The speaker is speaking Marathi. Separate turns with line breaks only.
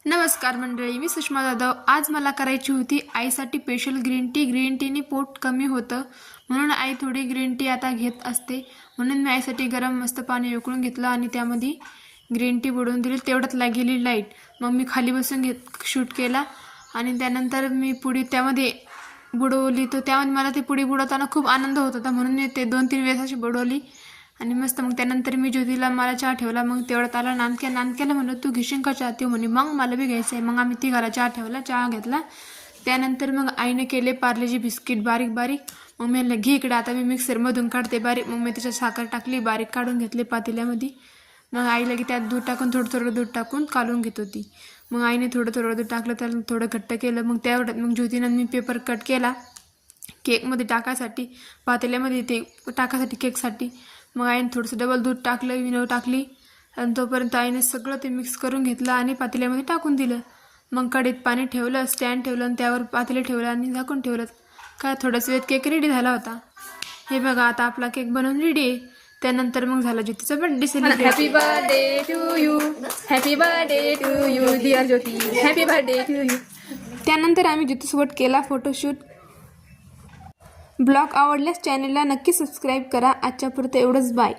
नमस्कार मंडळी, मी सुषमा जाधव। आज मला करायची होती आईसाठी स्पेशल ग्रीन टी। ग्रीन टीने पोट कमी होतं म्हणून आई थोडी ग्रीन टी आता घेत असते। म्हणून मी आईसाठी गरम मस्त पाणी उकळून घेतलं आणि त्यामध्ये ग्रीन टी बुडवून दिली। तेवढ्यात गेली लाईट। मग मी खाली बसून शूट केला आणि त्यानंतर मी पुडी त्यामध्ये बुडवली। तर त्यामध्ये मला ती पुडी बुडवताना खूप आनंद होत होता म्हणून मी ते 2-3 वेळेस अशी बुडवली आणि मस्त। मग त्यानंतर मी ज्योतीला मला चहा ठेवला। मग तेवढ्यात आला नानक्याला म्हणलं तू घेशील का चहा? ते म्हणे मग मला बी घ्यायचं आहे। मग आम्ही तिघाला चहा ठेवला, चहा घेतला। त्यानंतर मग आईने केले पार्लेजी बिस्किट बारीक बारीक। मग मी म्हणलं घे इकडे, आता मी मिक्सरमधून काढते बारीक। मग मी त्याच्यात साखर टाकली, बारीक काढून घेतले पातेल्यामध्ये। मग आई लगे त्यात दूध टाकून थोडं दूध टाकून काढून घेत होती। मग आईने थोडं दूध टाकलं, त्याला थोडं घट्ट केलं। मग तेवढ्यात मग ज्योतीनं मी पेपर कट केला केकमध्ये टाकायसाठी, पातेल्यामध्ये ते टाकायसाठी केकसाठी। मग आईने थोडंसं डबल दूध टाकलं, विनो टाकली आणि तोपर्यंत आईने सगळं ते मिक्स करून घेतलं आणि पातेल्यामध्ये टाकून दिलं। मग कढईत पाणी ठेवलं, स्टँड ठेवलं आणि त्यावर पातेलं ठेवलं आणि झाकून ठेवलं। काय थोड्याच वेळात केक रेडी झाला होता। हे बघा, आता आपला केक बनवून रेडी आहे। त्यानंतर मग झाला ज्योतीचा birthday celebrate.
Happy birthday to you, happy birthday to you dear Jyoti, happy birthday to you.
त्यानंतर आम्ही ज्योतीसोबत केला फोटोशूट। ब्लॉग आवडल्यास चॅनलला नक्की सबस्क्राईब करा। आजच्या पुरतं एवढंच, बाय।